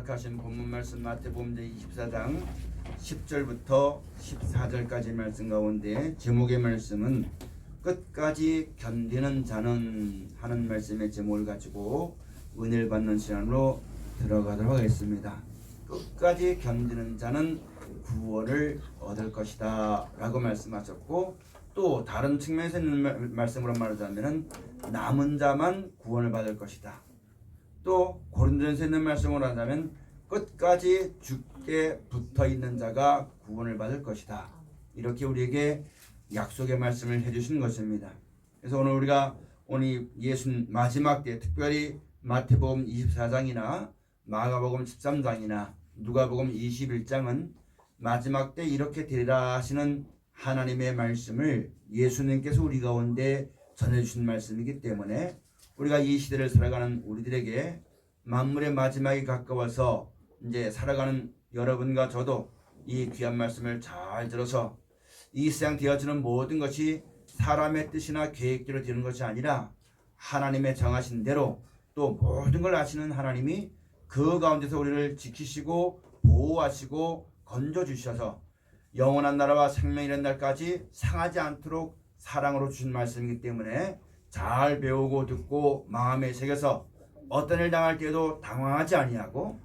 허락하신 본문 말씀 마태복음 24장 10절부터 14절까지 말씀 가운데 제목의 말씀은 끝까지 견디는 자는 하는 말씀의 제목을 가지고 은혜를 받는 시간으로 들어가도록 하겠습니다. 끝까지 견디는 자는 구원을 얻을 것이다 라고 말씀하셨고, 또 다른 측면에서 있는 말씀으로 말하자면 남은 자만 구원을 받을 것이다. 또 고린도전서에 있는 말씀으로 하자면 끝까지 주께 붙어있는 자가 구원을 받을 것이다. 이렇게 우리에게 약속의 말씀을 해주신 것입니다. 그래서 오늘 우리가 오늘 예수 마지막 때, 특별히 마태복음 24장이나 마가복음 13장이나 누가복음 21장은 마지막 때 이렇게 되리라 하시는 하나님의 말씀을 예수님께서 우리 가운데 전해주신 말씀이기 때문에 우리가 이 시대를 살아가는 우리들에게 만물의 마지막이 가까워서 이제 살아가는 여러분과 저도 이 귀한 말씀을 잘 들어서 이 세상 되어지는 모든 것이 사람의 뜻이나 계획대로 되는 것이 아니라 하나님의 정하신 대로 또 모든 걸 아시는 하나님이 그 가운데서 우리를 지키시고 보호하시고 건져주셔서 영원한 나라와 생명이라는 날까지 상하지 않도록 사랑으로 주신 말씀이기 때문에 잘 배우고 듣고 마음에 새겨서 어떤 일 당할 때에도 당황하지 아니하고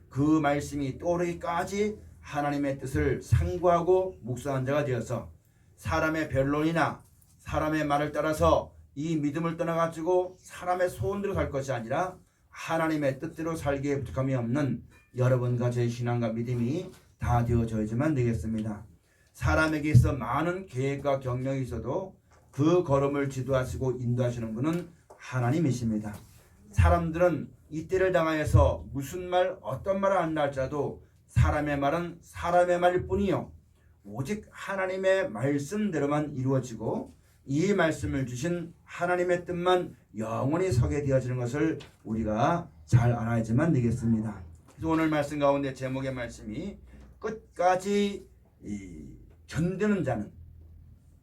그 말씀이 또르기까지 하나님의 뜻을 상고하고 묵상한 자가 되어서 사람의 변론이나 사람의 말을 따라서 이 믿음을 떠나가지고 사람의 소원대로 살 것이 아니라 하나님의 뜻대로 살기에 부족함이 없는 여러분과 제 신앙과 믿음이 다 되어져야지만 되겠습니다. 사람에게 있어 많은 계획과 경영이 있어도 그 걸음을 지도하시고 인도하시는 분은 하나님이십니다. 사람들은 이때를 당하여서 무슨 말 어떤 말을 한다 할지라도 사람의 말은 사람의 말일 뿐이요 오직 하나님의 말씀대로만 이루어지고 이 말씀을 주신 하나님의 뜻만 영원히 서게 되어지는 것을 우리가 잘 알아야지만 되겠습니다. 그래서 오늘 말씀 가운데 제목의 말씀이 끝까지 견디는 자는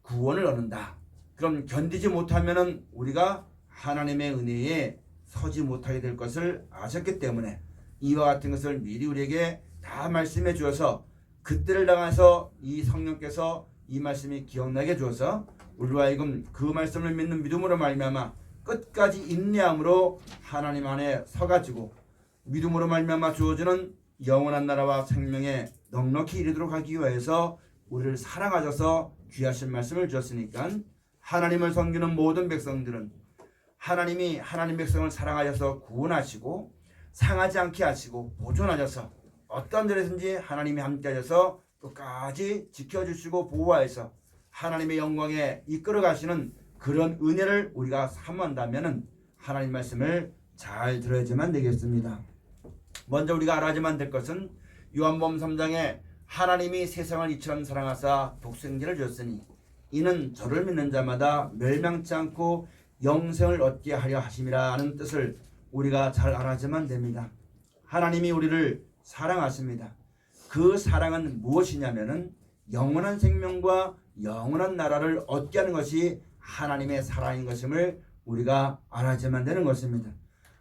구원을 얻는다. 그럼 견디지 못하면 우리가 하나님의 은혜에 서지 못하게 될 것을 아셨기 때문에 이와 같은 것을 미리 우리에게 다 말씀해 주어서 그때를 당해서 이 성령께서 이 말씀이 기억나게 주어서 우리와 하여금 그 말씀을 믿는 믿음으로 말미암아 끝까지 인내함으로 하나님 안에 서가지고 믿음으로 말미암아 주어지는 영원한 나라와 생명에 넉넉히 이르도록 하기 위해서 우리를 사랑하셔서 귀하신 말씀을 주셨으니까 하나님을 섬기는 모든 백성들은 하나님이 하나님 백성을 사랑하셔서 구원하시고 상하지 않게 하시고 보존하셔서 어떤 데든지 하나님이 함께 하셔서 끝까지 지켜주시고 보호하여서 하나님의 영광에 이끌어 가시는 그런 은혜를 우리가 사모한다면 하나님 말씀을 잘 들어야지만 되겠습니다. 먼저 우리가 알아야지만 될 것은 요한복음 3장에 하나님이 세상을 이처럼 사랑하사 독생자를 주었으니 이는 저를 믿는 자마다 멸망치 않고 영생을 얻게 하려 하심이라는 뜻을 우리가 잘 알아야지만 됩니다. 하나님이 우리를 사랑하십니다. 그 사랑은 무엇이냐면은 영원한 생명과 영원한 나라를 얻게 하는 것이 하나님의 사랑인 것임을 우리가 알아야지만 되는 것입니다.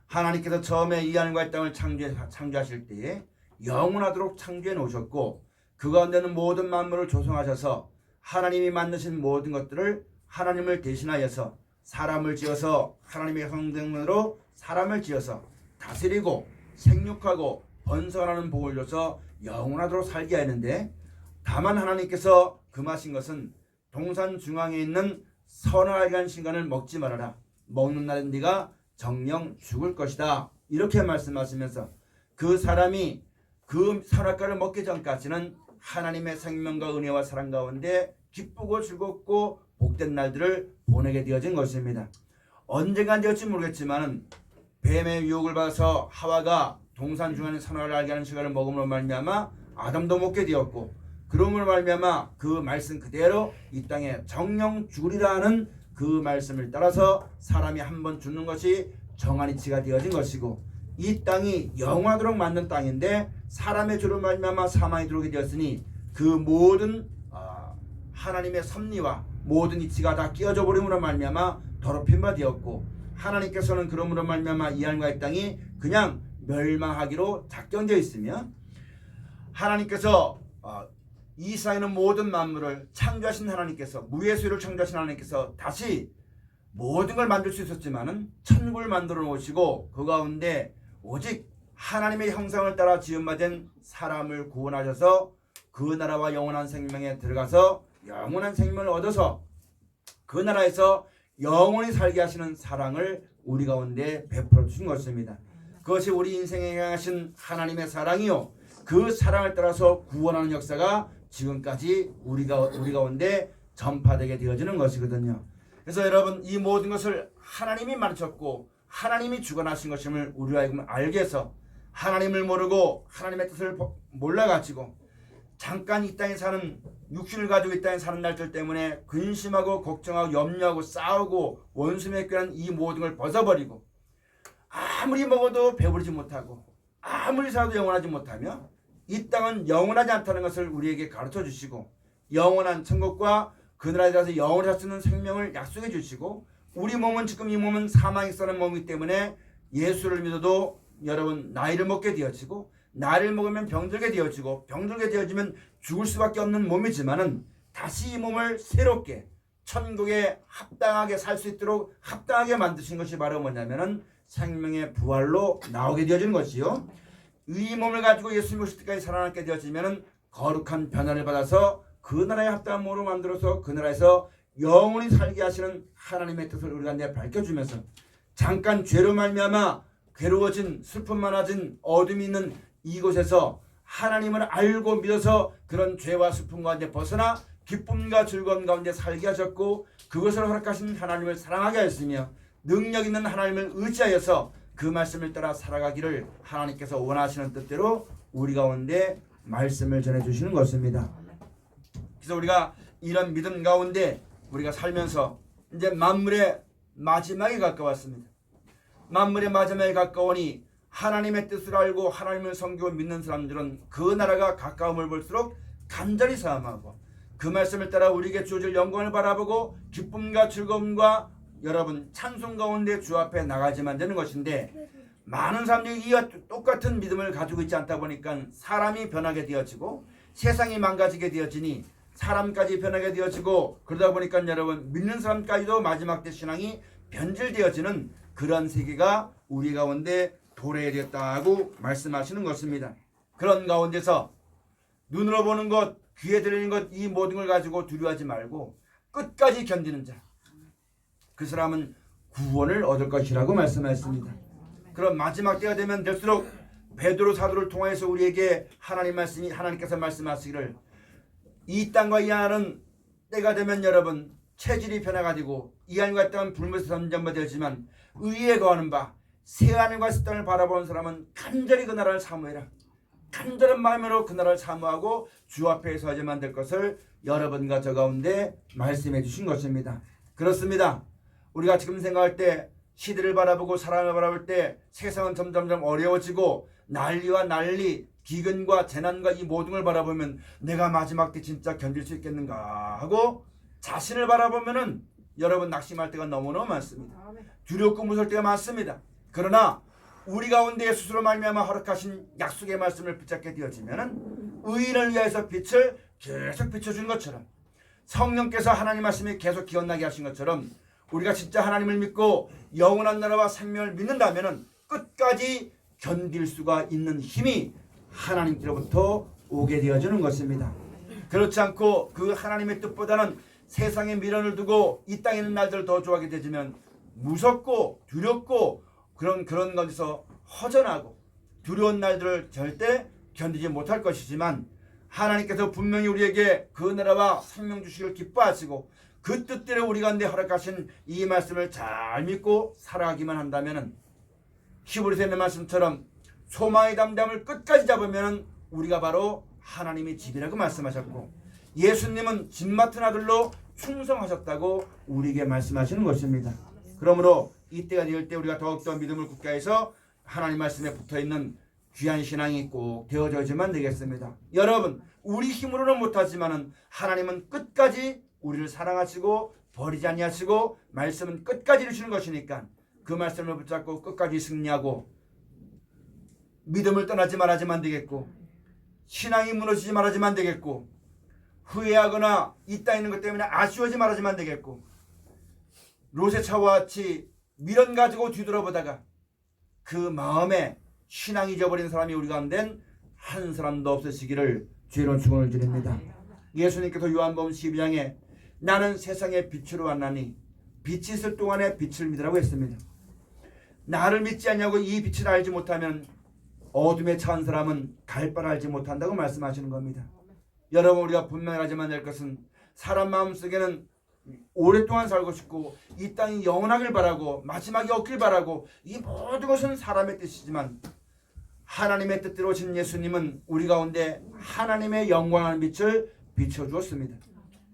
하나님께서 처음에 이 하늘과 이 땅을 창조하실 때에 영원하도록 창조해 놓으셨고 그 가운데는 모든 만물을 조성하셔서 하나님이 만드신 모든 것들을 하나님을 대신하여서 사람을 지어서 하나님의 형상대로 사람을 지어서 다스리고 생육하고 번성하는 복을 줘서 영원하도록 살게 하는데, 다만 하나님께서 금하신 것은 동산 중앙에 있는 선악을 신간을 먹지 말아라. 먹는 날은 네가 정령 죽을 것이다. 이렇게 말씀하시면서 그 사람이 그 선악과를 먹기 전까지는 하나님의 생명과 은혜와 사랑 가운데 기쁘고 즐겁고 복된 날들을 보내게 되어진 것입니다. 언젠가 되었지 모르겠지만 뱀의 유혹을 받아서 하와가 동산 중앙의 선악을 알게 하는 시간을 먹음으로 말미암아 아담도 먹게 되었고, 그러므로 말미암아 그 말씀 그대로 이 땅에 정령 죽으리라 하는 그 말씀을 따라서 사람이 한번 죽는 것이 정한 이치가 되어진 것이고, 이 땅이 영원하도록 만든 땅인데 사람의 죄로 말미암아 사망이 들어오게 되었으니 그 모든 하나님의 섭리와 모든 이치가 다 끼어져 버림으로 말미암아 더럽힌 바 되었고, 하나님께서는 그러므로 말미암아 이 하늘과 이 땅이 그냥 멸망하기로 작정되어 있으며 하나님께서 이 세상에는 모든 만물을 창조하신 하나님께서 무예수를 창조하신 하나님께서 다시 모든 걸 만들 수 있었지만은 천국을 만들어 놓으시고 그 가운데 오직 하나님의 형상을 따라 지음받은 사람을 구원하셔서 그 나라와 영원한 생명에 들어가서 영원한 생명을 얻어서 그 나라에서 영원히 살게 하시는 사랑을 우리 가운데 베풀어 주신 것입니다. 그것이 우리 인생에 향하신 하나님의 사랑이요 그 사랑을 따라서 구원하는 역사가 지금까지 우리 가운데 전파되게 되어지는 것이거든요. 그래서 여러분 이 모든 것을 하나님이 만드셨고 하나님이 주관하신 것임을 우리가 알게 해서 하나님을 모르고 하나님의 뜻을 몰라가지고 잠깐 이 땅에 사는 육신을 가지고 이 땅에 사는 날들 때문에 근심하고 걱정하고 염려하고 싸우고 원수 맺기는 이 모든 걸 벗어버리고 아무리 먹어도 배부르지 못하고 아무리 살아도 영원하지 못하며 이 땅은 영원하지 않다는 것을 우리에게 가르쳐 주시고 영원한 천국과 그 나라에 가서 영원히 살 수 있는 생명을 약속해 주시고 우리 몸은 지금 이 몸은 사망에 사는 몸이기 때문에 예수를 믿어도 여러분 나이를 먹게 되어지고 나이를 먹으면 병들게 되어지고 병들게 되어지면 죽을 수밖에 없는 몸이지만은 다시 이 몸을 새롭게 천국에 합당하게 살 수 있도록 합당하게 만드신 것이 바로 뭐냐면은 생명의 부활로 나오게 되어지는 것이요. 이 몸을 가지고 예수님 오실 때까지 살아남게 되어지면은 거룩한 변화를 받아서 그 나라에 합당한 몸으로 만들어서 그 나라에서 영원히 살게 하시는 하나님의 뜻을 우리가 내 밝혀주면서 잠깐 죄로 말미암아 괴로워진 슬픔 많아진 어둠이 있는 이곳에서 하나님을 알고 믿어서 그런 죄와 슬픔 가운데 벗어나 기쁨과 즐거움 가운데 살게 하셨고 그것을 허락하신 하나님을 사랑하게 하였으며 능력 있는 하나님을 의지하여서 그 말씀을 따라 살아가기를 하나님께서 원하시는 뜻대로 우리 가운데 말씀을 전해주시는 것입니다. 그래서 우리가 이런 믿음 가운데 우리가 살면서 이제 만물의 마지막에 가까웠습니다. 만물의 마지막에 가까우니 하나님의 뜻을 알고 하나님을 섬기고 믿는 사람들은 그 나라가 가까움을 볼수록 간절히 사모하고 그 말씀을 따라 우리에게 주어질 영광을 바라보고 기쁨과 즐거움과 여러분 찬송 가운데 주 앞에 나가지만 되는 것인데 많은 사람들이 이와 똑같은 믿음을 가지고 있지 않다 보니까 사람이 변하게 되어지고 세상이 망가지게 되어지니 사람까지 변하게 되어지고 그러다 보니까 여러분 믿는 사람까지도 마지막 때 신앙이 변질되어지는 그런 세계가 우리 가운데 도래되었다고 말씀하시는 것입니다. 그런 가운데서 눈으로 보는 것, 귀에 들리는 것 이 모든 걸 가지고 두려워하지 말고 끝까지 견디는 자 그 사람은 구원을 얻을 것이라고 말씀하셨습니다. 그럼 마지막 때가 되면 될수록 베드로 사도를 통해서 우리에게 하나님께서 말씀하시기를 이 땅과 이 하늘은 때가 되면 여러분 체질이 변해가지고 이 하늘과 땅은 불못에 선전되지만 의에 거하는 바 새 하늘과 새 땅을 바라보는 사람은 간절히 그 나라를 사모해라. 간절한 마음으로 그 나라를 사모하고 주 앞에 서야만 될 것을 여러분과 저 가운데 말씀해 주신 것입니다. 그렇습니다. 우리가 지금 생각할 때 시대를 바라보고 사람을 바라볼 때 세상은 점점점 어려워지고 난리와 난리 기근과 재난과 이 모든 걸 바라보면 내가 마지막 때 진짜 견딜 수 있겠는가 하고 자신을 바라보면은 여러분 낙심할 때가 너무너무 많습니다. 두렵고 무서울 때가 많습니다. 그러나 우리 가운데 스스로 말미암아 허락하신 약속의 말씀을 붙잡게 되어지면은 의인을 위하여서 빛을 계속 비춰주는 것처럼 성령께서 하나님 말씀이 계속 기억나게 하신 것처럼 우리가 진짜 하나님을 믿고 영원한 나라와 생명을 믿는다면은 끝까지 견딜 수가 있는 힘이 하나님께로부터 오게 되어지는 것입니다. 그렇지 않고 그 하나님의 뜻보다는 세상에 미련을 두고 이 땅에 있는 날들을 더 좋아하게 되지만 무섭고 두렵고 그런 것에서 허전하고 두려운 날들을 절대 견디지 못할 것이지만 하나님께서 분명히 우리에게 그 나라와 생명 주시기를 기뻐하시고 그 뜻대로 우리 가운데 허락하신 이 말씀을 잘 믿고 살아가기만 한다면 히브리서의 말씀처럼 소망의 담담을 끝까지 잡으면 우리가 바로 하나님의 집이라고 말씀하셨고 예수님은 집 맡은 아들로 충성하셨다고 우리에게 말씀하시는 것입니다. 그러므로 이때가 되을 때 우리가 더욱더 믿음을 굳게 해서 하나님 말씀에 붙어있는 귀한 신앙이 꼭 되어져야지만 되겠습니다. 여러분 우리 힘으로는 못하지만 하나님은 끝까지 우리를 사랑하시고 버리지 아니하시고 말씀은 끝까지 이루시는 것이니까 그 말씀을 붙잡고 끝까지 승리하고 믿음을 떠나지 말아야지만 되겠고, 신앙이 무너지지 말아야지만 되겠고, 후회하거나 이 땅에 있는 것 때문에 아쉬워하지 말아야지만 되겠고, 롯의 차와 같이 미련 가지고 뒤돌아보다가 그 마음에 신앙이 잊어버린 사람이 우리 가운데 한 사람도 없으시기를 주의로 축원을 드립니다. 예수님께서 요한복음 12장에 나는 세상의 빛으로 왔나니 빛이 있을 동안에 빛을 믿으라고 했습니다. 나를 믿지 않냐고 이 빛을 알지 못하면 어둠에 처한 사람은 갈 바를 알지 못한다고 말씀하시는 겁니다. 여러분, 우리가 분명하지만 될 것은 사람 마음속에는 오랫동안 살고 싶고 이 땅이 영원하길 바라고 마지막이 없길 바라고 이 모든 것은 사람의 뜻이지만 하나님의 뜻대로 오신 예수님은 우리 가운데 하나님의 영광하는 빛을 비춰주었습니다.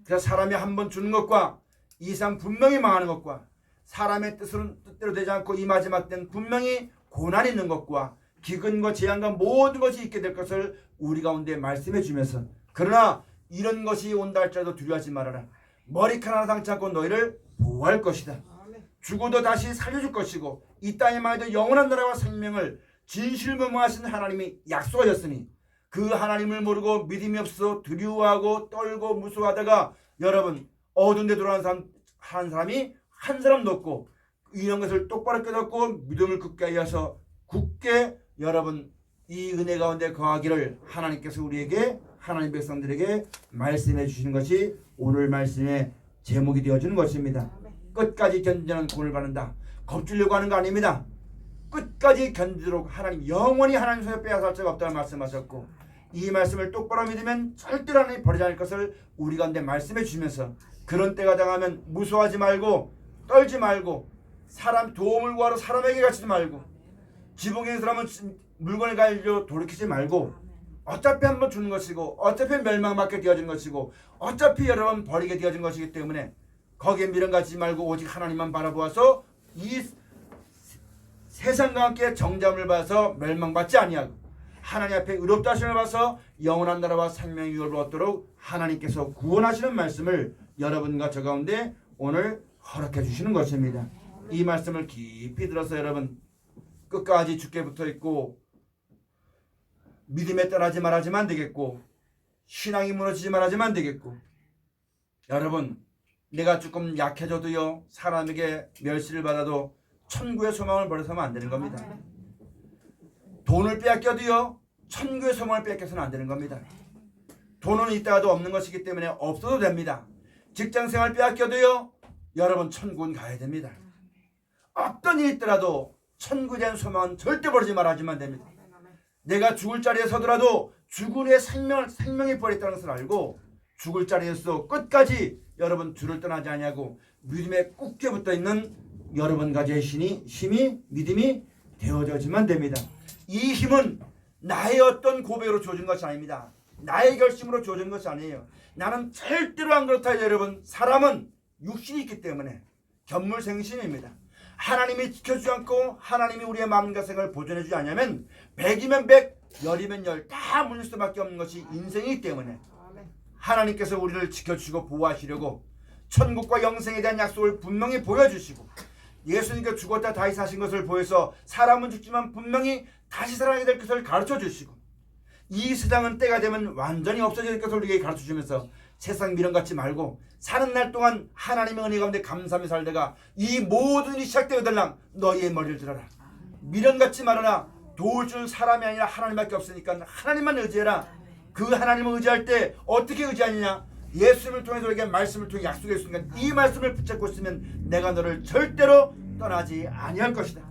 그래서 사람이 한번 주는 것과 이 세상 분명히 망하는 것과 사람의 뜻대로 되지 않고 이 마지막 때는 분명히 고난이 있는 것과 기근과 재앙과 모든 것이 있게 될 것을 우리 가운데 말씀해 주면서, 그러나 이런 것이 온다 할지라도 두려워하지 말아라. 머리카락 하나 상치 않고 너희를 보호할 것이다. 죽어도 다시 살려줄 것이고 이 땅에 말도 영원한 나라와 생명을 진실무명하신 하나님이 약속하셨으니 그 하나님을 모르고 믿음이 없어 두려워하고 떨고 무서워하다가 여러분 어두운 데 돌아가는 한 사람이 한 사람도 없고 이런 것을 똑바로 깨닫고 믿음을 굳게 하여서 굳게 여러분 이 은혜 가운데 거하기를 하나님께서 우리에게 하나님 백성들에게 말씀해 주시는 것이 오늘 말씀의 제목이 되어주는 것입니다. 끝까지 견디는 구원을 받는다. 겁주려고 하는 거 아닙니다. 끝까지 견디도록 하나님 영원히 하나님 손에 빼앗을 자가 없다는 말씀하셨고 이 말씀을 똑바로 믿으면 절대로 하나님 버리지 않을 것을 우리 가운데 말씀해 주시면서 그런 때가 당하면 무서워하지 말고 떨지 말고 사람 도움을 구하러 사람에게 갇히지 말고 지붕에 있는 사람은 물건을 가지려 돌이키지 말고 어차피 한번 주는 것이고 어차피 멸망받게 되어진 것이고 어차피 여러 번 버리게 되어진 것이기 때문에 거기에 미련 갖지 말고 오직 하나님만 바라보아서 이 세상과 함께 정잠을 봐서 멸망받지 아니하고 하나님 앞에 의롭다 하심을 봐서 영원한 나라와 생명의 유업을 얻도록 하나님께서 구원하시는 말씀을 여러분과 저 가운데 오늘 허락해 주시는 것입니다. 이 말씀을 깊이 들어서 여러분 끝까지 주께 붙어 있고 믿음에 떠나지 말아야지만 되겠고 신앙이 무너지지 말아야지만 되겠고 여러분 내가 조금 약해져도요 사람에게 멸시를 받아도 천국의 소망을 버려서는 안 되는 겁니다. 돈을 빼앗겨도요 천국의 소망을 빼앗겨서는 안 되는 겁니다. 돈은 있다가도 없는 것이기 때문에 없어도 됩니다. 직장생활 빼앗겨도요 여러분 천국은 가야 됩니다. 어떤 일이 있더라도 천국에 대한 소망은 절대 버리지 말아야지만 됩니다. 내가 죽을 자리에 서더라도 죽은 후에 생명이 버렸다는 것을 알고 죽을 자리에서 끝까지 여러분 주를 떠나지 아니하고 믿음에 굳게 붙어있는 여러분 가지의 힘이 믿음이 되어져야지만 됩니다. 이 힘은 나의 어떤 고백으로 주어진 것이 아닙니다. 나의 결심으로 주어진 것이 아니에요. 나는 절대로 안 그렇다. 여러분 사람은 육신이 있기 때문에 견물생심입니다. 하나님이 지켜주지 않고 하나님이 우리의 마음과 생각을 보존해 주지 않으면 100이면 100, 10이면 10 다 물릴 수밖에 없는 것이 인생이기 때문에 하나님께서 우리를 지켜주시고 보호하시려고 천국과 영생에 대한 약속을 분명히 보여주시고 예수님께서 죽었다 다시 사신 것을 보여서 사람은 죽지만 분명히 다시 살아나게 될 것을 가르쳐 주시고 이 세상은 때가 되면 완전히 없어질 것을 우리에게 가르쳐 주면서 세상 미련 갖지 말고 사는 날 동안 하나님의 은혜 가운데 감사하며 살다가 이 모든 일이 시작되어들랑 너희의 머리를 들어라. 미련 갖지 말아라. 도울 줄 사람이 아니라 하나님밖에 없으니까 하나님만 의지해라. 그 하나님을 의지할 때 어떻게 의지하느냐? 예수님을 통해서 우리에게 말씀을 통해 약속해 주시니까 이 말씀을 붙잡고 있으면 내가 너를 절대로 떠나지 아니할 것이다.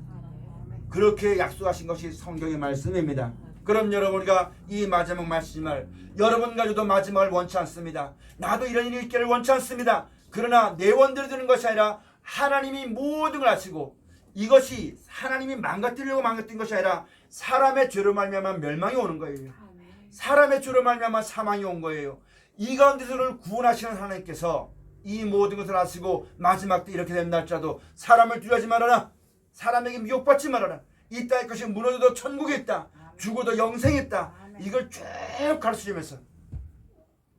그렇게 약속하신 것이 성경의 말씀입니다. 그럼 여러분 우리가 이 마지막 말씀을 여러분 가지고도 마지막을 원치 않습니다. 나도 이런 일이 있기를 원치 않습니다. 그러나 내 원대로 되는 것이 아니라 하나님이 모든 걸 아시고 이것이 하나님이 망가뜨리려고 망가뜨린 것이 아니라 사람의 죄로 말미암아 멸망이 오는 거예요. 사람의 죄로 말미암아 사망이 온 거예요. 이 가운데서를 구원하시는 하나님께서 이 모든 것을 아시고 마지막 때 이렇게 된다 할지라도 사람을 두려워하지 말아라. 사람에게 미혹받지 말아라. 이 땅의 것이 무너져도 천국에 있다. 죽어도 영생이 있다. 이걸 쭉 가르쳐주면서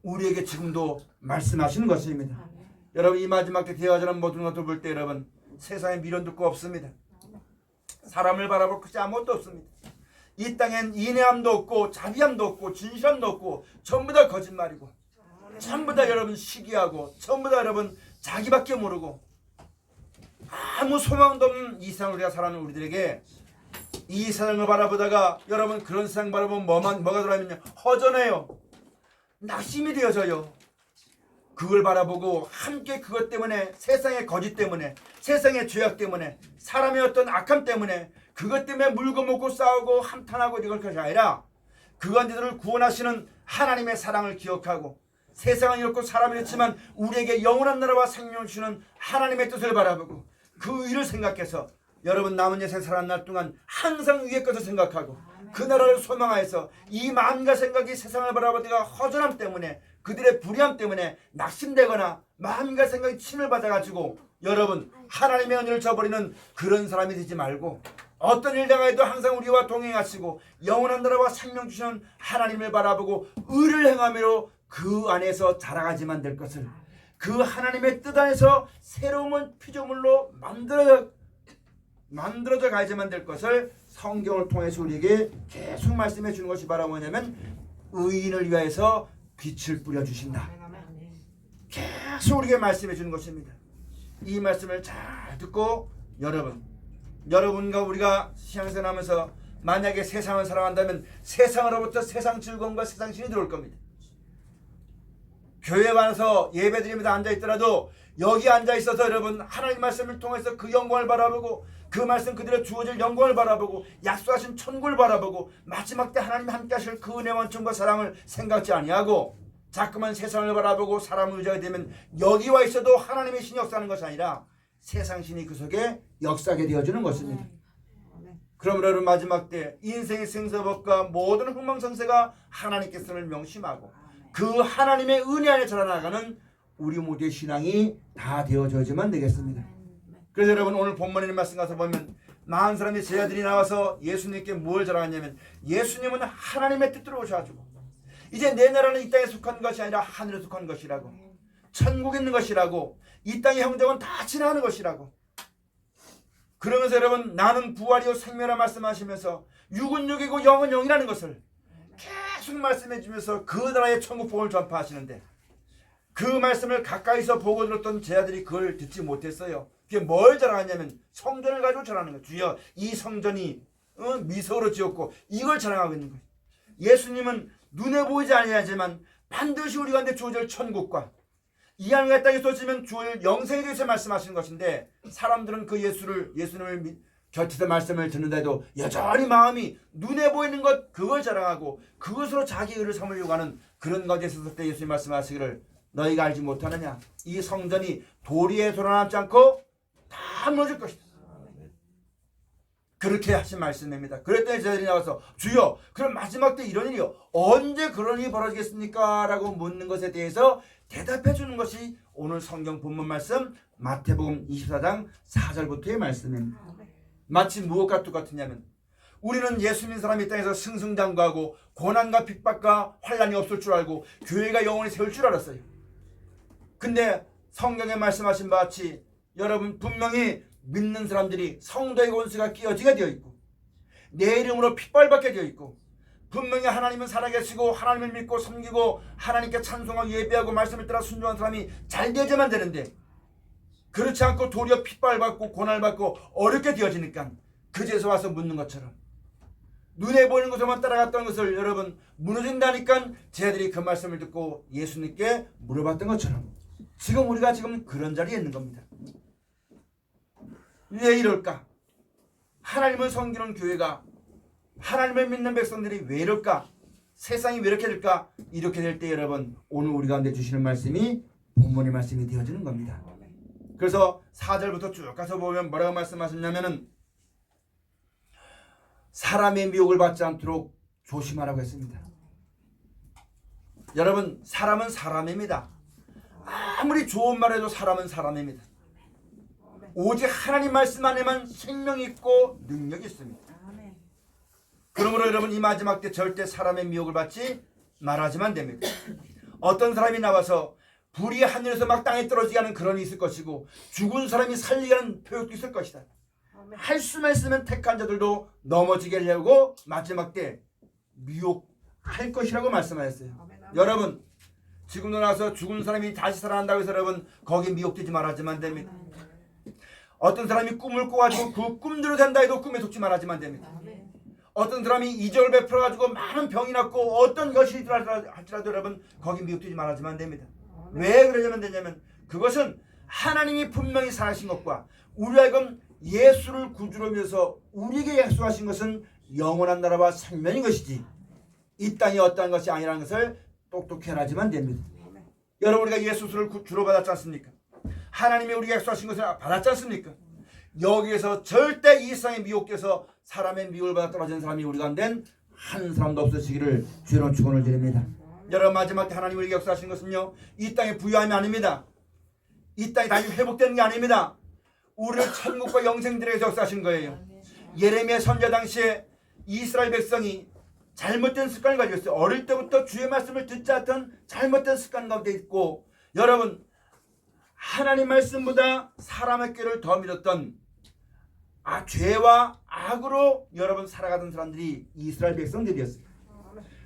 우리에게 지금도 말씀하시는 것입니다. 여러분 이 마지막 때 대화자는 모든 것을 볼 때 여러분 세상에 미련 듣고 없습니다. 사람을 바라볼 것이 아무것도 없습니다. 이 땅엔 인내함도 없고 자비함도 없고 진실함도 없고 전부 다 거짓말이고 전부 다 여러분 시기하고 전부 다 여러분 자기밖에 모르고 아무 소망도 없는 이 세상을 우리가 살아가는 우리들에게 이 세상을 바라보다가 여러분 그런 세상 바라보면 뭐가 들어가면요 허전해요. 낙심이 되어져요. 그걸 바라보고 함께 그것 때문에 세상의 거짓 때문에 세상의 죄악 때문에 사람의 어떤 악함 때문에 그것 때문에 물고 먹고 싸우고 한탄하고 이럴 것이 아니라 그관들을 구원하시는 하나님의 사랑을 기억하고 세상은 이렇고 사람은 이렇지만 우리에게 영원한 나라와 생명을 주는 하나님의 뜻을 바라보고 그 일을 생각해서 여러분 남은 인생 살아난 날 동안 항상 위의 것을 생각하고 그 나라를 소망하여서 이 마음과 생각이 세상을 바라보다가 허전함 때문에 그들의 불의함 때문에 낙심되거나 마음과 생각이 침을 받아가지고 여러분 하나님의 은혜를 저버리는 그런 사람이 되지 말고 어떤 일 당해도 항상 우리와 동행하시고 영원한 나라와 생명 주시는 하나님을 바라보고 의를 행함으로 그 안에서 자라가지만 될 것을 그 하나님의 뜻 안에서 새로운 피조물로 만들어져 가야지만 될 것을 성경을 통해서 우리에게 계속 말씀해 주는 것이 바로 뭐냐면 의인을 위하여서 빛을 뿌려주신다. 계속 우리에게 말씀해 주는 것입니다. 이 말씀을 잘 듣고 여러분과 우리가 신앙생활하면서 만약에 세상을 사랑한다면 세상으로부터 세상 즐거움과 세상 신이 들어올 겁니다. 교회 와서 예배드리면서 앉아있더라도 여기 앉아있어서 여러분 하나님 말씀을 통해서 그 영광을 바라보고 그 말씀 그대로 주어질 영광을 바라보고 약속하신 천국을 바라보고 마지막 때 하나님 함께 하실 그 은혜와 원천과 사랑을 생각지 아니하고 자꾸만 세상을 바라보고 사람을 의지하게 되면 여기 와 있어도 하나님의 신이 역사하는 것이 아니라 세상 신이 그 속에 역사하게 되어지는 것입니다. 그러므로 여러분 마지막 때 인생의 생사법과 모든 흥망성쇠가 하나님께서를 명심하고 그 하나님의 은혜 안에 자라나가는 우리 모두의 신앙이 다 되어져야지만 되겠습니다. 그래서 여러분 오늘 본문에 있는 말씀 가서 보면 많은 사람이 제자들이 나와서 예수님께 뭘 자랑하냐면 예수님은 하나님의 뜻대로 오셔가지고 이제 내 나라는 이 땅에 속한 것이 아니라 하늘에 속한 것이라고 천국에 있는 것이라고 이 땅의 형제는 다 지나가는 것이라고 그러면서 여러분 나는 부활이요 생명이라 말씀하시면서 육은 육이고 영은 영이라는 것을 계속 말씀해 주면서 그 나라의 천국 복음을 전파하시는데 그 말씀을 가까이서 보고 들었던 제자들이 그걸 듣지 못했어요. 그게 뭘 자랑하냐면 성전을 가지고 자랑하는 거예요. 주여 이 성전이 미소로 지었고 이걸 자랑하고 있는 거예요. 예수님은 눈에 보이지 아니하지만 반드시 우리 가운데 주어질 천국과 이 하늘의 땅에 쏟아지면 주어질 영생에 대해서 말씀하시는 것인데 사람들은 그 예수님을 곁에서 말씀을 듣는데도 여전히 마음이 눈에 보이는 것 그걸 자랑하고 그것으로 자기 의를 삼으려고 하는 그런 것에 있었을 때 예수님 말씀하시기를 너희가 알지 못하느냐 이 성전이 돌 위에 돌아남지 않고 다 무너질 것이다. 그렇게 하신 말씀입니다. 그랬더니 제자들이 나와서 주여 그럼 마지막 때 이런 일이요 언제 그런 일이 벌어지겠습니까? 라고 묻는 것에 대해서 대답해 주는 것이 오늘 성경 본문 말씀 마태복음 24장 4절부터의 말씀입니다. 마치 무엇과 똑같으냐면 우리는 예수 믿는 사람이 이 땅에서 승승장구하고 고난과 핍박과 환난이 없을 줄 알고 교회가 영원히 세울 줄 알았어요. 근데 성경에 말씀하신 바와 같이 여러분 분명히 믿는 사람들이 성도의 원수가 끼어지게 되어 있고 내 이름으로 핍박받게 되어 있고 분명히 하나님은 살아계시고 하나님을 믿고 섬기고 하나님께 찬송하고 예배하고 말씀을 따라 순종한 사람이 잘 되어야만 되는데 그렇지 않고 도리어 핍박을 받고 고난을 받고 어렵게 되어지니까 그제서 와서 묻는 것처럼 눈에 보이는 것에만 따라갔던 것을 여러분 무너진다니까 제자들이 그 말씀을 듣고 예수님께 물어봤던 것처럼 지금 우리가 지금 그런 자리에 있는 겁니다. 왜 이럴까? 하나님을 섬기는 교회가 하나님을 믿는 백성들이 왜 이럴까? 세상이 왜 이렇게 될까? 이렇게 될 때 여러분 오늘 우리 가운데 주시는 말씀이 본문의 말씀이 되어지는 겁니다. 그래서 4절부터 쭉 가서 보면 뭐라고 말씀하셨냐면은 사람의 미혹을 받지 않도록 조심하라고 했습니다. 여러분 사람은 사람입니다. 아무리 좋은 말해도 사람은 사람입니다. 오직 하나님 말씀 안에만 생명이 있고 능력이 있습니다. 그러므로 여러분 이 마지막 때 절대 사람의 미혹을 받지 말아야지만 됩니다. 어떤 사람이 나와서 불이 하늘에서 막 땅에 떨어지게 하는 그런 일이 있을 것이고 죽은 사람이 살리게 하는 표적도 있을 것이다. 할 수만 있으면 택한 자들도 넘어지게 하려고 마지막 때 미혹할 것이라고 말씀하셨어요. 여러분, 지금도 나서 죽은 사람이 다시 살아난다고 해서 여러분 거기 미혹되지 말아야지만 됩니다. 어떤 사람이 꿈을 꿔가지고 그 꿈대로 된다 해도 꿈에 속지 말아야지만 됩니다. 어떤 사람이 이적을 베풀어가지고 많은 병이 났고 어떤 것이 할지라도 여러분 거기 미혹되지 말아야지만 됩니다. 왜 그러냐면 되냐면 그것은 하나님이 분명히 살아신 것과 우리가 지금 예수를 구주로 믿어서 우리에게 약속하신 것은 영원한 나라와 생명인 것이지 이 땅이 어떠한 것이 아니라는 것을 똑똑히 알아야지만 됩니다. 여러분, 우리가 예수를 구주로 받았지 않습니까? 하나님이 우리에게 약속하신 것을 받았지 않습니까? 여기에서 절대 이 세상에 미혹돼서 사람의 미혹을 받아 떨어진 사람이 우리 가운데 한 사람도 없으시기를 주로 축원을 드립니다. 여러분, 마지막 때 하나님이 우리에게 약속하신 것은요, 이 땅의 부유함이 아닙니다. 이 땅이 다시 회복되는 게 아닙니다. 우리를 천국과 영생들에게 역사하신 거예요. 예레미야 선지자 당시에 이스라엘 백성이 잘못된 습관을 가지고 있어요. 어릴 때부터 주의 말씀을 듣지 않던 잘못된 습관 가운데 있고, 여러분, 하나님 말씀보다 사람의 꾀를 더 믿었던 죄와 악으로 여러분 살아가던 사람들이 이스라엘 백성들이었어요.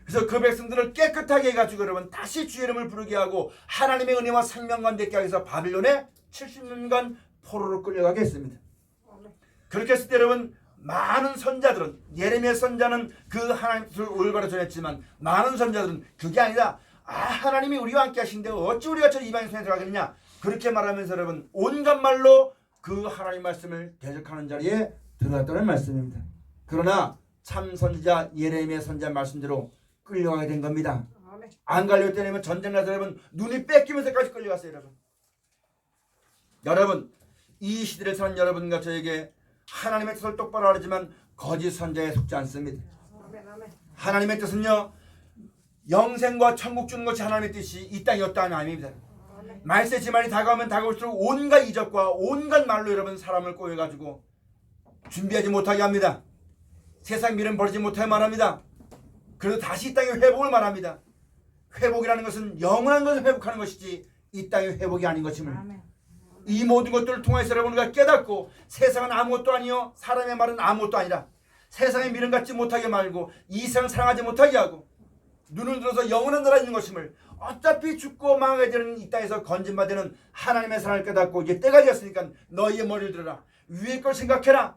그래서 그 백성들을 깨끗하게 해가지고 여러분 다시 주의 이름을 부르게 하고 하나님의 은혜와 생명과 함께 하기 위해서 바빌론에 70년간 포로로 끌려가게 했습니다. 그렇게 했을 때 여러분 많은 선자들은, 예레미야 선자는 그 하나님을 올바로 전했지만 많은 선자들은 그게 아니라 하나님이 우리와 함께 하신데 어찌 우리가 저 이방인 손에 들어가겠느냐, 그렇게 말하면서 여러분 온갖 말로 그 하나님 말씀을 대적하는 자리에 들어갔다는 말씀입니다. 그러나 참 선지자 예레미야 선지자 말씀대로 끌려가게 된 겁니다. 안 갈렸다면 전쟁나서 여러분 눈이 뺏기면서까지 끌려갔어요. 여러분 이 시대를 사는 여러분과 저에게 하나님의 뜻을 똑바로 알지만 거짓 선자에 속지 않습니다. 하나님의 뜻은요, 영생과 천국 주는 것이 하나님의 뜻이 이 땅이었다는 아닙니다. 말세 지말이 다가오면 다가올수록 온갖 이적과 온갖 말로 여러분 사람을 꼬여가지고 준비하지 못하게 합니다. 세상 미련 버리지 못하게 말합니다. 그래서 다시 이 땅의 회복을 말합니다. 회복이라는 것은 영원한 것을 회복하는 것이지 이 땅의 회복이 아닌 것임을, 이 모든 것들을 통해서 여러분과 깨닫고 세상은 아무것도 아니요 사람의 말은 아무것도 아니라 세상의 미련 갖지 못하게 말고 이 세상 사랑하지 못하게 하고 눈을 들어서 영원한 나라에 있는 것임을, 어차피 죽고 망하게 되는 이 땅에서 건진받는 하나님의 사랑을 깨닫고 이제 때가 되었으니까 너희의 머리를 들어라, 위의 걸 생각해라,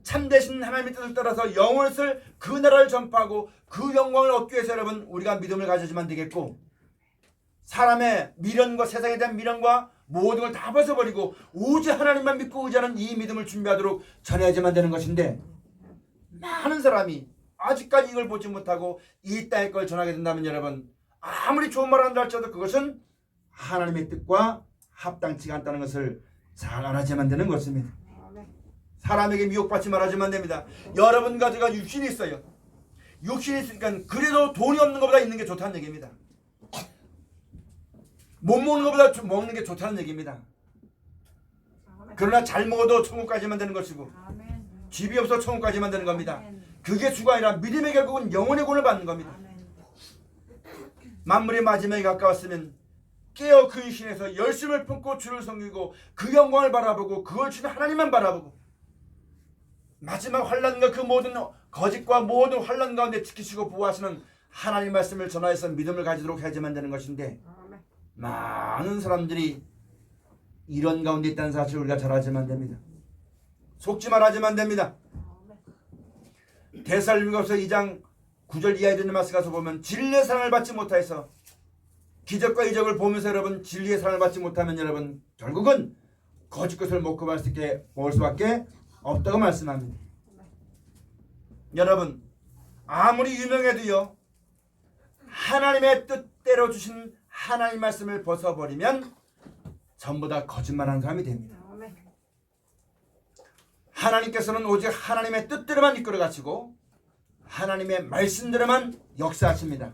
참되신 하나님의 뜻을 따라서 영원을 그 나라를 전파하고 그 영광을 얻기 위해서 여러분 우리가 믿음을 가져야지만 되겠고, 사람의 미련과 세상에 대한 미련과 모든 걸 다 벗어버리고 오직 하나님만 믿고 의지하는 이 믿음을 준비하도록 전해야지만 되는 것인데, 많은 사람이 아직까지 이걸 보지 못하고 이 땅의 걸 전하게 된다면 여러분 아무리 좋은 말을 한다 할지라도 그것은 하나님의 뜻과 합당치가 않다는 것을 잘 알아야만 되는 것입니다. 사람에게 미혹받지 말아야만 됩니다. 여러분 가지가 육신이 있어요. 육신이 있으니까 그래도 돈이 없는 것보다 있는 게 좋다는 얘기입니다. 못 먹는 것보다 먹는 게 좋다는 얘기입니다. 그러나 잘 먹어도 천국까지만 되는 것이고 집이 없어 천국까지만 되는 겁니다. 그게 주가 아니라 믿음의 결국은 영혼의 구원을 받는 겁니다. 만물의 마지막에 가까웠으면 깨어 그 신에서 열심을 품고 주를 섬기고 그 영광을 바라보고 그걸 주는 하나님만 바라보고 마지막 환난과 그 모든 거짓과 모든 환난 가운데 지키시고 보호하시는 하나님 말씀을 전하여서 믿음을 가지도록 해야지만 되는 것인데, 많은 사람들이 이런 가운데 있다는 사실을 우리가 잘 알지만 됩니다. 속지 말아야지만 됩니다. 데살로니가서 2장 9절 이하에 있는 말씀 가서 보면 진리의 사랑을 받지 못해서 기적과 이적을 보면서 여러분 진리의 사랑을 받지 못하면 여러분 결국은 거짓 것을 먹을 수밖에 없다고 말씀합니다. 여러분 아무리 유명해도요 하나님의 뜻대로 주신 하나님 말씀을 벗어버리면 전부 다 거짓말하는 사람이 됩니다. 하나님께서는 오직 하나님의 뜻대로만 이끌어 가시고 하나님의 말씀대로만 역사하십니다.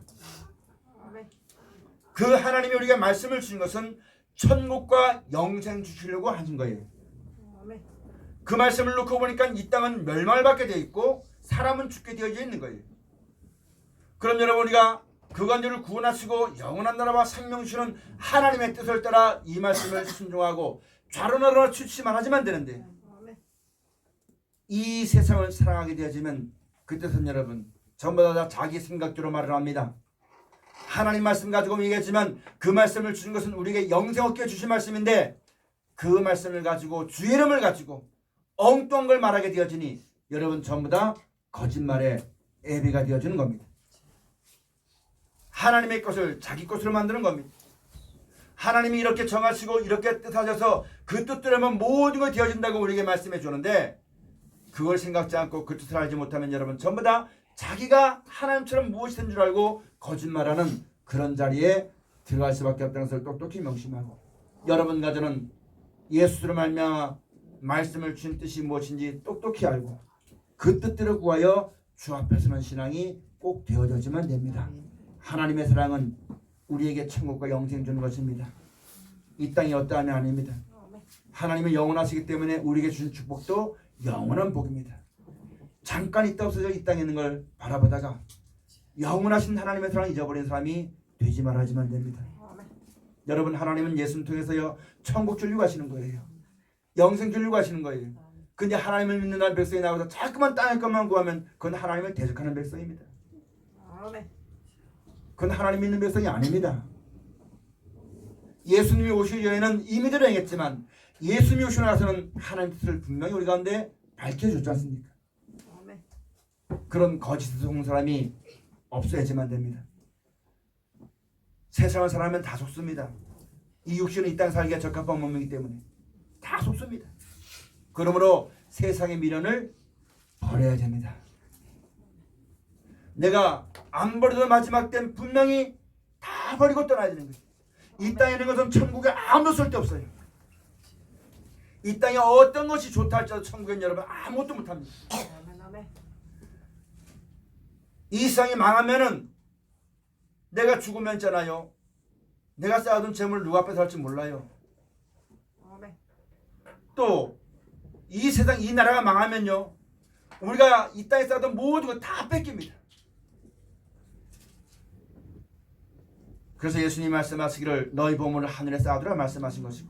그 하나님이 우리가 말씀을 주신 것은 천국과 영생 주시려고 하신 거예요. 그 말씀을 놓고 보니까 이 땅은 멸망을 받게 되어 있고 사람은 죽게 되어져 있는 거예요. 그럼 여러분 우리가 그간들을 구원하시고 영원한 나라와 생명 주시는 하나님의 뜻을 따라 이 말씀을 순종하고 좌로나로나 취치만 하지만 되는데, 이 세상을 사랑하게 되어지면 그때선 여러분 전부 다 자기 생각대로 말을 합니다. 하나님 말씀 가지고 얘기했지만 그 말씀을 주신 것은 우리에게 영생 얻게 주신 말씀인데 그 말씀을 가지고 주의 이름을 가지고 엉뚱한 걸 말하게 되어지니 여러분 전부 다 거짓말의 애비가 되어지는 겁니다. 하나님의 것을 자기 것으로 만드는 겁니다. 하나님이 이렇게 정하시고 이렇게 뜻하셔서 그 뜻대로만 모든 걸 되어진다고 우리에게 말씀해 주는데 그걸 생각지 않고 그 뜻을 알지 못하면 여러분 전부 다 자기가 하나님처럼 무엇이 된 줄 알고 거짓말하는 그런 자리에 들어갈 수밖에 없다는 것을 똑똑히 명심하고 여러분과 저는 예수로 말미암아 말씀을 주신 뜻이 무엇인지 똑똑히 알고 그 뜻대로 구하여 주 앞에 서는 신앙이 꼭 되어져야만 됩니다. 하나님의 사랑은 우리에게 천국과 영생 주는 것입니다. 이 땅이 어떠함이 아닙니다. 하나님은 영원하시기 때문에 우리에게 주신 축복도 영원한 복입니다. 잠깐 있다 없어져 이 땅에 있는 걸 바라보다가 영원하신 하나님의 사랑을 잊어버린 사람이 되지 말아야지만 됩니다. 여러분 하나님은 예수를 통해서요 천국 주려고 하시는 거예요. 영생 주려고 하시는 거예요. 근데 하나님을 믿는 날 백성이 나와서 자꾸만 땅의 것만 구하면 그건 하나님을 대적하는 백성입니다. 그건 하나님 믿는 백성이 아닙니다. 예수님이 오시기 전에는 이미대로 행했지만 예수님이 오시고 나서는 하나님의 뜻을 분명히 우리 가운데 밝혀줬지 않습니까? 그런 거짓을 속는 사람이 없어야지만 됩니다. 세상을 살아가면 다 속습니다. 이 육신은 이 땅 살기가 적합한 몸이기 때문에 다 속습니다. 그러므로 세상의 미련을 버려야 됩니다. 내가 안 버려도 마지막 때는 분명히 다 버리고 떠나야 되는 거예요. 이 땅에 있는 것은 천국에 아무도 쓸데없어요. 이 땅에 어떤 것이 좋다 할지라도 천국엔 여러분 아무것도 못합니다. 이 세상이 망하면은 내가 죽으면 있잖아요. 내가 쌓아둔 재물을 누가 앞에서 할지 몰라요. 또 이 세상 이 나라가 망하면요 우리가 이 땅에 쌓아둔 모든 거 다 뺏깁니다. 그래서 예수님이 말씀하시기를 너희 보물을 하늘에 쌓아두라 말씀하신 것이고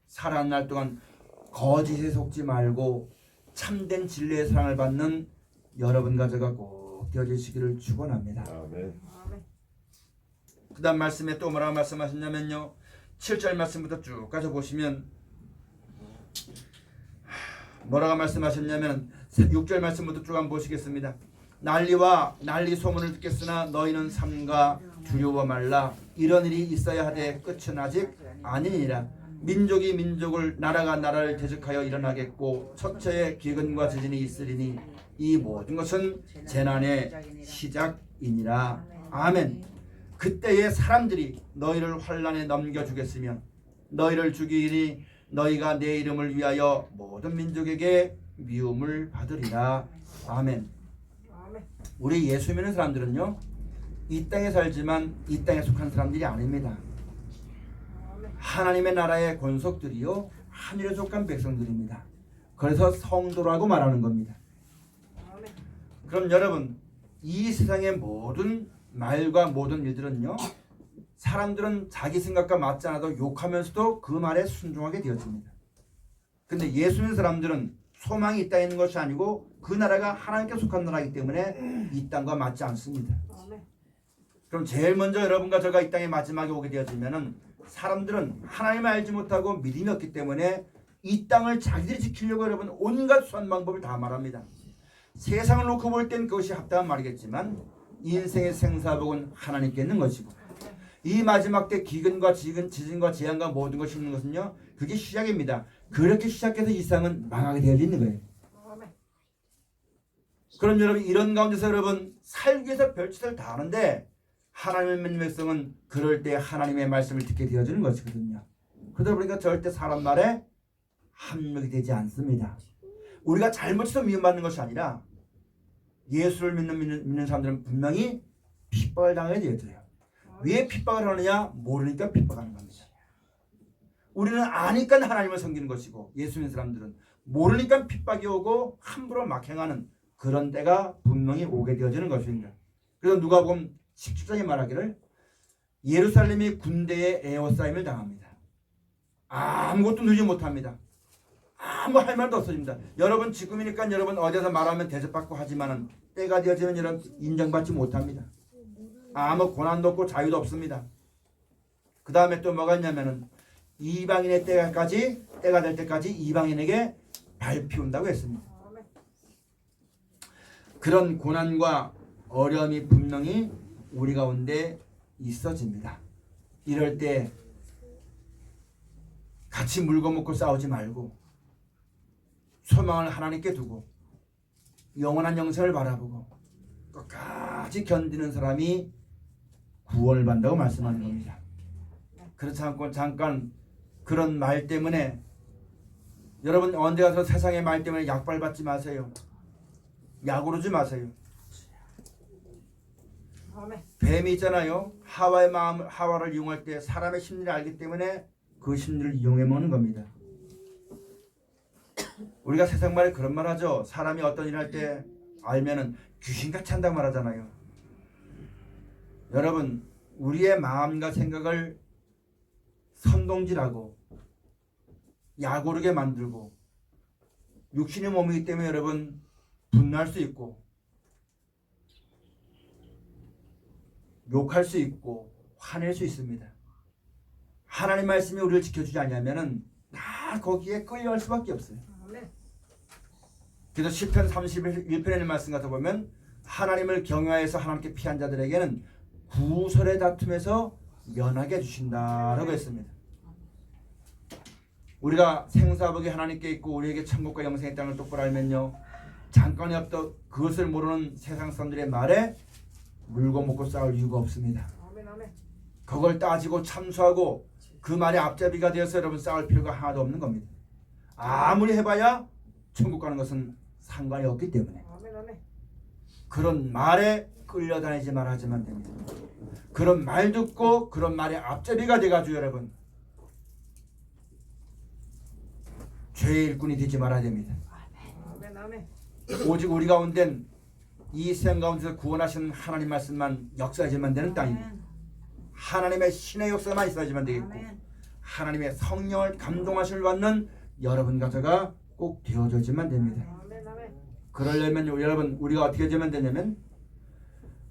살아가는 날 동안 거짓에 속지 말고 참된 진리의 사랑을 받는 여러분과 제가 꼭 되어지시기를 축원합니다. 그 다음 말씀에 또 뭐라고 말씀하셨냐면요 7절 말씀부터 쭉 가서 보시면 뭐라고 말씀하셨냐면 6절 말씀부터 쭉 한번 보시겠습니다. 난리와 난리 소문을 듣겠으나 너희는 삼가 두려워 말라. 이런 일이 있어야 하되 끝은 아직 아니니라. 민족이 민족을 나라가 나라를 대적하여 일어나겠고 척처에 기근과 지진이 있으리니 이 모든 것은 재난의 시작이니라. 아멘. 그때에 사람들이 너희를 환난에 넘겨주겠으며 너희를 죽이니 너희가 내 이름을 위하여 모든 민족에게 미움을 받으리라. 아멘. 우리 예수 믿는 사람들은요 이 땅에 살지만 이 땅에 속한 사람들이 아닙니다. 하나님의 나라의 권속들이요 하늘에 속한 백성들입니다. 그래서 성도라고 말하는 겁니다. 그럼 여러분 이 세상의 모든 말과 모든 일들은요 사람들은 자기 생각과 맞지 않아도 욕하면서도 그 말에 순종하게 되었습니다. 근데 예수 믿는 사람들은 소망이 이 땅에 있는 것이 아니고 그 나라가 하나님께 속한 나라이기 때문에 이 땅과 맞지 않습니다. 그럼 제일 먼저 여러분과 제가 이 땅에 마지막에 오게 되어지면은 사람들은 하나님을 알지 못하고 믿음이 없기 때문에 이 땅을 자기들이 지키려고 여러분 온갖 수한 방법을 다 말합니다. 세상을 놓고 볼 땐 그것이 합당한 말이겠지만 인생의 생사복은 하나님께 있는 것이고 이 마지막 때 기근과 지진과 재앙과 모든 것이 있는 것은요 그게 시작입니다. 그렇게 시작해서 이 세상은 망하게 되어 있는 거예요. 그럼 여러분 이런 가운데서 여러분 살기 위해서 별짓을 다 하는데 하나님의 믿는 백성은 그럴 때 하나님의 말씀을 듣게 되어지는 것이거든요. 그러다 보니까 절대 사람 말에 합력이 되지 않습니다. 우리가 잘못해서 미움받는 것이 아니라 예수를 믿는 사람들은 분명히 핍박을 당하게 되어져요. 왜 핍박을 하느냐? 모르니까 핍박하는 겁니다. 우리는 아니까 하나님을 섬기는 것이고 예수 믿는 사람들은 모르니까 핍박이 오고 함부로 막 행하는 그런 때가 분명히 오게 되어지는 것입니다. 그래서 누가복음 17장에 말하기를 예루살렘이 군대의 에워싸임을 당합니다. 아무것도 누리지 못합니다. 아무 할 말도 없어집니다. 여러분 지금이니까 여러분 어디서 말하면 대접받고 하지만은 때가 되어지면 여러분 인정받지 못합니다. 아무 고난도 없고 자유도 없습니다. 그 다음에 또 뭐가 있냐면은 이방인의 때가 될 때까지 이방인에게 발 피운다고 했습니다. 그런 고난과 어려움이 분명히 우리 가운데 있어집니다. 이럴 때 같이 물고 먹고 싸우지 말고 소망을 하나님께 두고 영원한 영생을 바라보고 끝까지 견디는 사람이 구원을 받는다고 말씀하는 겁니다. 그렇지 않고 잠깐 그런 말 때문에 여러분 언제 가서 세상의 말 때문에 약발받지 마세요. 약 오르지 마세요. 뱀이 있잖아요. 하와를 이용할 때 사람의 심리를 알기 때문에 그 심리를 이용해 먹는 겁니다. 우리가 세상 말에 그런 말 하죠. 사람이 어떤 일을 할 때 알면은 귀신같이 한다고 말하잖아요. 여러분 우리의 마음과 생각을 선동질하고 약오르게 만들고 육신의 몸이기 때문에 여러분 분노할 수 있고 욕할 수 있고 화낼 수 있습니다. 하나님 말씀이 우리를 지켜주지 않냐면은 다 거기에 끌려갈 수밖에 없어요. 그래서 시편 31편의 말씀 같아 보면 하나님을 경외하여서 하나님께 피한 자들에게는 구설의 다툼에서 면하게 해주신다라고 했습니다. 우리가 생사복이 하나님께 있고 우리에게 천국과 영생의 땅을 똑바로 알면요 잠깐이 없던 그것을 모르는 세상 사람들의 말에 물고 먹고 싸울 이유가 없습니다. 그걸 따지고 참수하고 그 말에 앞잡이가 되어서 여러분 싸울 필요가 하나도 없는 겁니다. 아무리 해봐야 천국 가는 것은 상관이 없기 때문에 그런 말에 끌려다니지 말아야지만 됩니다. 그런 말 듣고 그런 말에 앞잡이가 돼가지고 여러분 죄의 일꾼이 되지 말아야 됩니다. 오직 우리 가운데는 이 세상 가운데서 구원하시는 하나님 말씀만 역사해야지만 되는 땅입니다. 하나님의 신의 역사만 있어야지만 되겠고 하나님의 성령을 감동하심을 받는 여러분과 저가 꼭 되어져야지만 됩니다. 그러려면 여러분 우리가 어떻게 되면 되냐면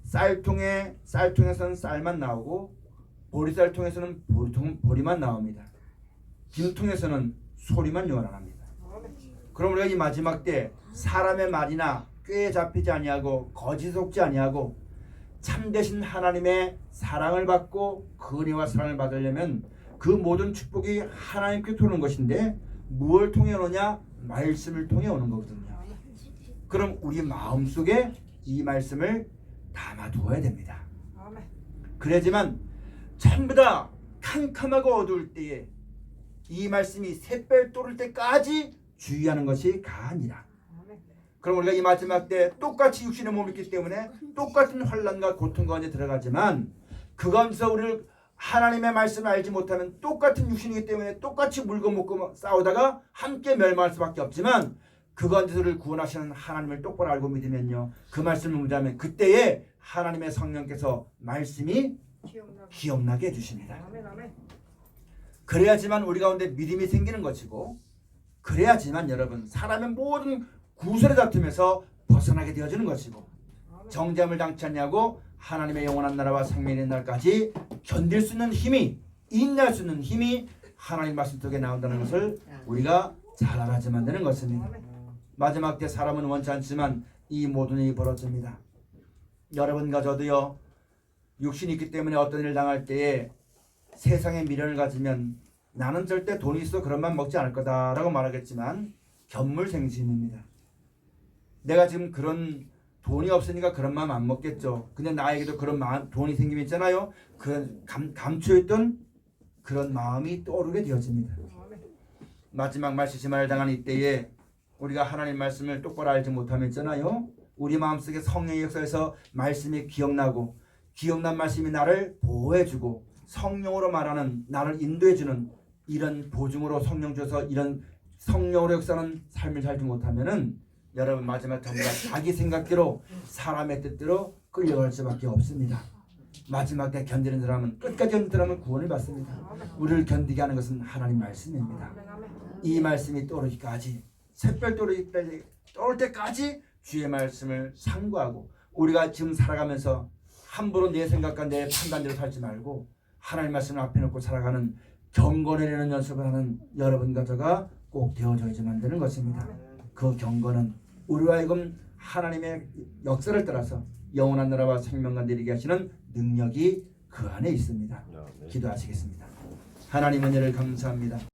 쌀통에서는 쌀만 나오고 보리쌀통에서는 보리만 나옵니다. 김통에서는 소리만 요란합니다. 그럼 우리가 이 마지막 때 사람의 말이나 꾀에 잡히지 아니하고 거짓 속지 아니하고 참되신 하나님의 사랑을 받고 그 은혜와 사랑을 받으려면 그 모든 축복이 하나님께 오는 것인데 무엇을 통해 오느냐? 말씀을 통해 오는 거거든요. 그럼 우리 마음속에 이 말씀을 담아두어야 됩니다. 그래야지만 전부 다 캄캄하고 어두울 때에 이 말씀이 샛별 또를 때까지 주의하는 것이 가아니라. 그럼 우리가 이 마지막 때 똑같이 육신의 몸이 있기 때문에 똑같은 환난과 고통 가운데 들어가지만 그거면서 우리를 하나님의 말씀을 알지 못하면 똑같은 육신이기 때문에 똑같이 물고 먹고 싸우다가 함께 멸망할 수밖에 없지만 그것들을 구원하시는 하나님을 똑바로 알고 믿으면요 그 말씀을 묻자면 그때에 하나님의 성령께서 말씀이 기억나게 해주십니다. 그래야지만 우리 가운데 믿음이 생기는 것이고 그래야지만 여러분 사람의 모든 구설의 다툼에서 벗어나게 되어지는 것이고 정죄함을 당치 않냐고 하나님의 영원한 나라와 생명의 날까지 견딜 수 있는 힘이 인내할 수 있는 힘이 하나님 말씀 속에 나온다는 것을 우리가 잘 알아야만 되는 것입니다. 마지막 때 사람은 원치 않지만 이 모든 일이 벌어집니다. 여러분과 저도요 육신이 있기 때문에 어떤 일을 당할 때에 세상의 미련을 가지면 나는 절대 돈이 있어 그런 맘 먹지 않을 거다라고 말하겠지만 견물생심입니다. 내가 지금 그런 돈이 없으니까 그런 마음 안 먹겠죠. 근데 나에게도 그런 마음, 돈이 생기면 있잖아요. 그 감추어있던 그런 마음이 떠오르게 되어집니다. 마지막 말씀을 당한 이때에 우리가 하나님 말씀을 똑바로 알지 못하면 있잖아요. 우리 마음속에 성령의 역사에서 말씀이 기억나고 기억난 말씀이 나를 보호해주고 성령으로 말하는 나를 인도해주는 이런 보증으로 성령 줘서 이런 성령으로 역사하는 삶을 살지 못하면은 여러분 마지막 전부 다 자기 생각대로 사람의 뜻대로 끌려갈 수밖에 없습니다. 마지막 때 견디는 사람은 끝까지 견디는 사람은 구원을 받습니다. 우리를 견디게 하는 것은 하나님 말씀입니다. 이 말씀이 떠오르기까지 샛별 떠오를 때까지 주의 말씀을 상고하고 우리가 지금 살아가면서 함부로 내 생각과 내 판단대로 살지 말고 하나님 말씀을 앞에 놓고 살아가는 경건해내는 연습을 하는 여러분과 저가 꼭 되어줘야지만 되는 것입니다. 그 경건은 우리와 하여금 하나님의 역사를 따라서 영원한 나라와 생명과 내리게 하시는 능력이 그 안에 있습니다. 기도하시겠습니다. 하나님 은혜를 감사합니다.